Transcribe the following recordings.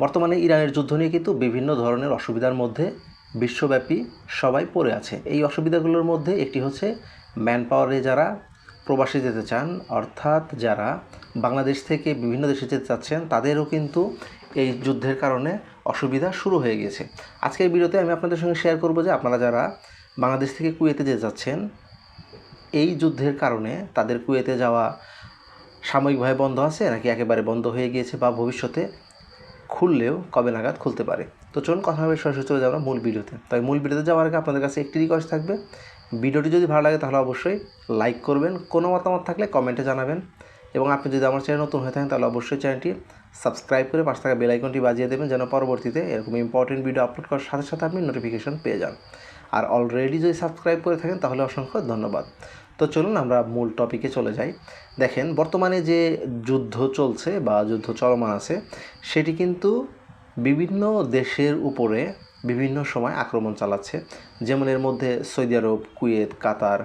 বর্তমানে ইরানের যুদ্ধ নিয়ে কিন্তু বিভিন্ন ধরনের অসুবিধার মধ্যে বিশ্বব্যাপী সবাই পড়ে আছে। এই অসুবিধাগুলোর মধ্যে একটি হচ্ছে ম্যান পাওয়ারে যারা প্রবাসে যেতে চান, অর্থাৎ যারা বাংলাদেশ থেকে বিভিন্ন দেশে যেতে চাচ্ছেন, তাদেরও কিন্তু এই যুদ্ধের কারণে অসুবিধা শুরু হয়ে গেছে। আজকের ভিডিওতে আমি আপনাদের সঙ্গে শেয়ার করব যে আপনারা যারা বাংলাদেশ থেকে কুয়েতে যেতে চাচ্ছেন, এই যুদ্ধের কারণে তাদের কুয়েতে যাওয়া সাময়িকভাবে বন্ধ আছে নাকি একেবারে বন্ধ হয়ে গিয়েছে, বা ভবিষ্যতে খুললেও কবে নাগাদ খুলতে পারে। তো চলুন কথা হবে, সরাসরি চলে যাবো মূল ভিডিওতে। তাই মূল ভিডিওতে যাওয়ার আগে আপনাদের কাছে একটি রিকোয়েস্ট থাকবে, ভিডিওটি যদি ভালো লাগে তাহলে অবশ্যই লাইক করবেন, কোনো মতামত থাকলে কমেন্টে জানাবেন, এবং আপনি যদি আমার চ্যানেল নতুন হয়ে থাকেন তাহলে অবশ্যই চ্যানেলটি সাবস্ক্রাইব করে পাশে থাকা বেল আইকনটি বাজিয়ে দেবেন, যেন পরবর্তীতে এরকম ইম্পর্টেন্ট ভিডিও আপলোড করার সাথে সাথে আপনি নোটিফিকেশন পেয়ে যান। আর অলরেডি যদি সাবস্ক্রাইব করে থাকেন তাহলে অসংখ্য ধন্যবাদ। তো চলুন আমরা মূল টপিকে চলে যাই। দেখেন, বর্তমানে যে যুদ্ধ চলছে বা যুদ্ধ চলমান আছে, সেটি কিন্তু বিভিন্ন দেশের উপরে বিভিন্ন সময় আক্রমণ চালাচ্ছে। যেমন এর মধ্যে সৌদি আরব, কুয়েত, কাতার,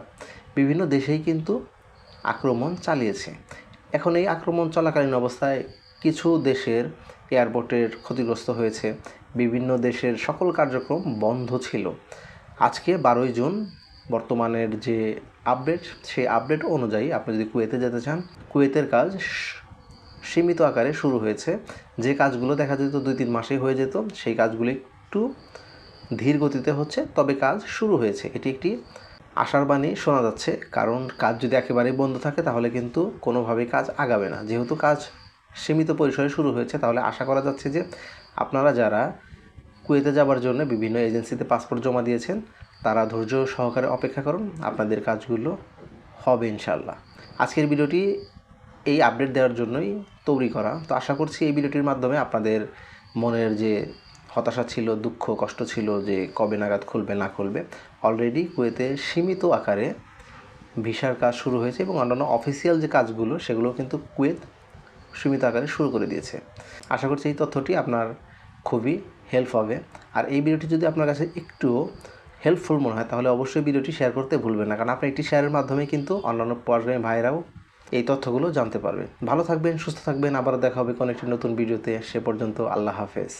বিভিন্ন দেশেই কিন্তু আক্রমণ চালিয়েছে। এখন এই আক্রমণ চলাকালীন অবস্থায় কিছু দেশের এয়ারপোর্টের ক্ষতিগ্রস্ত হয়েছে, বিভিন্ন দেশের সকল কার্যক্রম বন্ধ ছিল। আজকে 12ই জুন বর্তমানের যে আপডেট, সেই আপডেট অনুযায়ী আপনি যদি কুয়েতে যেতে চান, কুয়েতের কাজ সীমিত আকারে শুরু হয়েছে। যে কাজগুলো দেখা যেত 2-3 মাসেই হয়ে যেত, সেই কাজগুলো একটু ধীর গতিতে হচ্ছে, তবে কাজ শুরু হয়েছে। এটি একটি আশার বাণী শোনা যাচ্ছে, কারণ কাজ যদি একেবারেই বন্ধ থাকে তাহলে কিন্তু কোনোভাবেই কাজ আগাবে না। যেহেতু কাজ সীমিত পরিসরে শুরু হয়েছে, তাহলে আশা করা যাচ্ছে যে আপনারা যারা কুয়েতে যাওয়ার জন্য বিভিন্ন এজেন্সিতে পাসপোর্ট জমা দিয়েছেন, তারা ধৈর্য সহকারে অপেক্ষা করুন, আপনাদের কাজগুলো হবে ইনশাল্লাহ। আজকের ভিডিওটি এই আপডেট দেওয়ার জন্যই তৈরি করা। তো আশা করছি এই ভিডিওটির মাধ্যমে আপনাদের মনের যে হতাশা ছিল, দুঃখ কষ্ট ছিল যে কবে নাগাদ খুলবে না খুলবে, অলরেডি কুয়েতে সীমিত আকারে ভিসার কাজ শুরু হয়েছে, এবং অন্যান্য অফিসিয়াল যে কাজগুলো সেগুলো কিন্তু কুয়েত সীমিত আকারে শুরু করে দিয়েছে। আশা করছি এই তথ্যটি আপনার খুবই হেল্প হবে। আর এই ভিডিওটি যদি আপনার কাছে একটু হেল্পফুল মনে হয় তাহলে অবশ্যই ভিডিওটি শেয়ার করতে ভুলবেন না, কারণ আপনি একটি শেয়ারের মাধ্যমে কিন্তু অন্যান্য প্রবাসী ভাইয়েরাও এই তথ্যগুলো জানতে পারবে। ভালো থাকবেন, সুস্থ থাকবেন, আবার দেখা হবে কোনো একটি নতুন ভিডিওতে। সে পর্যন্ত আল্লাহ হাফেজ।